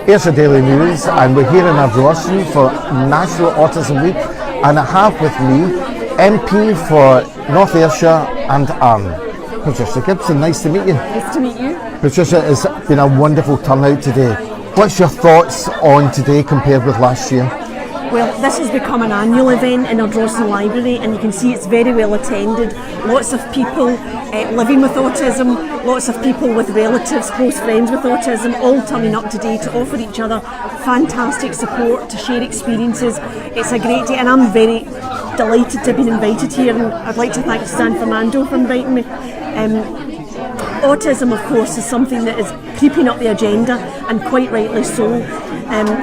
Here's the Daily News, and we're here in Ardrossan for National Autism Week, and I have with me MP for North Ayrshire and Arn, Patricia Gibson. Nice to meet you. Nice to meet you. Patricia, it's been a wonderful turnout today. What's your thoughts on today compared with last year? Well, this has become an annual event in Ardrossan Library, and you can see it's very well attended. Lots of people living with autism, lots of people with relatives, close friends with autism, all turning up today to offer each other fantastic support, to share experiences. It's a great day, and I'm very delighted to have been invited here, and I'd like to thank San Fernando for inviting me. Autism, of course, is something that is creeping up the agenda, and quite rightly so.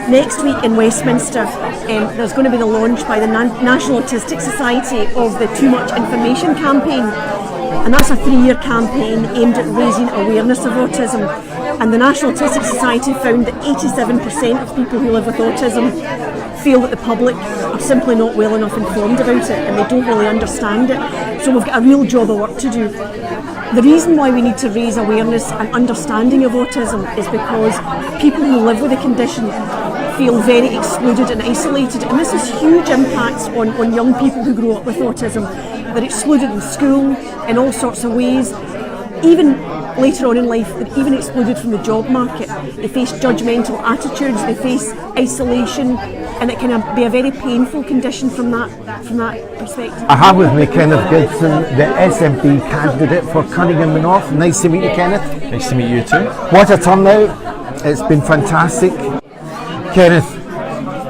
Next week in Westminster, there's going to be the launch by the National Autistic Society of the Too Much Information campaign, and that's a 3-year campaign aimed at raising awareness of autism. And the National Autistic Society found that 87% of people who live with autism feel that the public are simply not well enough informed about it, and they don't really understand it. So we've got a real job of work to do. The reason why we need to raise awareness and understanding of autism is because people who live with the condition feel very excluded and isolated, and this has huge impacts on young people who grow up with autism. They're excluded in school in all sorts of ways. Even later on in life, they're even excluded from the job market. They face judgmental attitudes, they face isolation, and it can be a very painful condition from that perspective. I have with me Kenneth Gibson, the SNP candidate for Cunningham North. Nice to meet you, Kenneth. Nice to meet you too. What a turnout. It's been fantastic. Kenneth,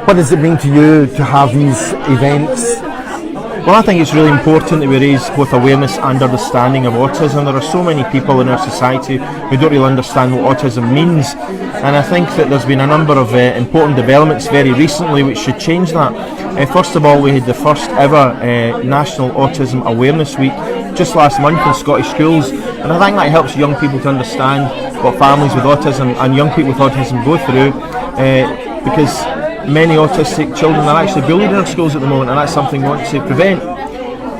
what does it mean to you to have these events? Well, I think it's really important that we raise both awareness and understanding of autism. There are so many people in our society who don't really understand what autism means, and I think that there's been a number of important developments very recently which should change that. First of all, we had the first ever National Autism Awareness Week just last month in Scottish schools, and I think that helps young people to understand what families with autism and young people with autism go through, because many autistic children are actually bullied in our schools at the moment, and that's something we want to prevent.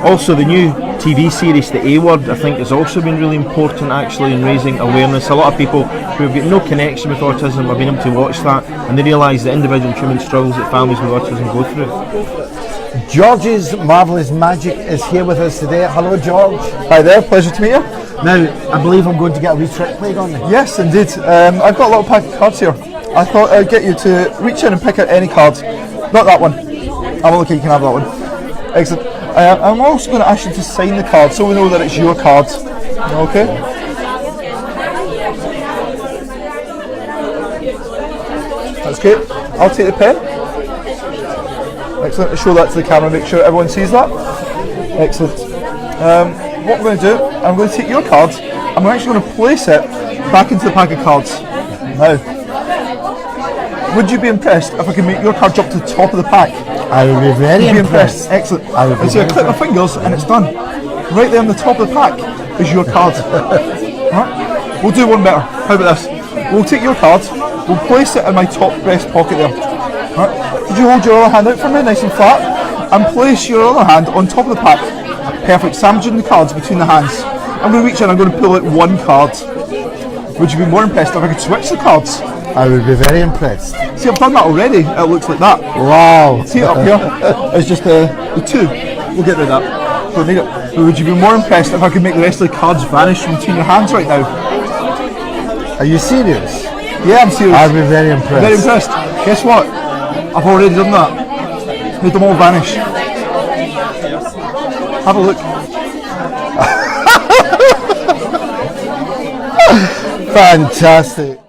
Also, the new TV series, The A Word, I think has also been really important actually in raising awareness. A lot of people who have got no connection with autism have been able to watch that, and they realise the individual human struggles that families with autism go through. George's Marvellous Magic is here with us today. Hello, George. Hi there, pleasure to meet you. Now, I believe I'm going to get a wee trick played on me. Yes, indeed. I've got a little pack of cards here. I thought I'd get you to reach in and pick out any card. Not that one. I'm okay, you can have that one. Excellent. I'm also going to ask you to sign the card so we know that it's your card. Okay? That's great. I'll take the pen. Excellent. Show that to the camera, make sure everyone sees that. Excellent. What I'm going to do, I'm going to take your card. I'm actually going to place it back into the pack of cards. Now, would you be impressed if I could make your card jump to the top of the pack? I would be very impressed. Excellent. I would be so I click my fingers and it's done. Right there on the top of the pack is your card. Right? We'll do one better. How about this? We'll take your card, we'll place it in my top breast pocket there. Right? Could you hold your other hand out for me, nice and flat, and place your other hand on top of the pack? Perfect. Sandwiching the cards between the hands. I'm going to reach in, I'm going to pull out one card. Would you be more impressed if I could switch the cards? I would be very impressed. See, I've done that already. It looks like that. Wow. See it up here? It's just the two. We'll get rid of that. Don't need it. But would you be more impressed if I could make the rest of the cards vanish from between your hands right now? Are you serious? Yeah, I'm serious. I'd be very impressed. Very impressed. Guess what? I've already done that. Made them all vanish. Have a look. Fantastic.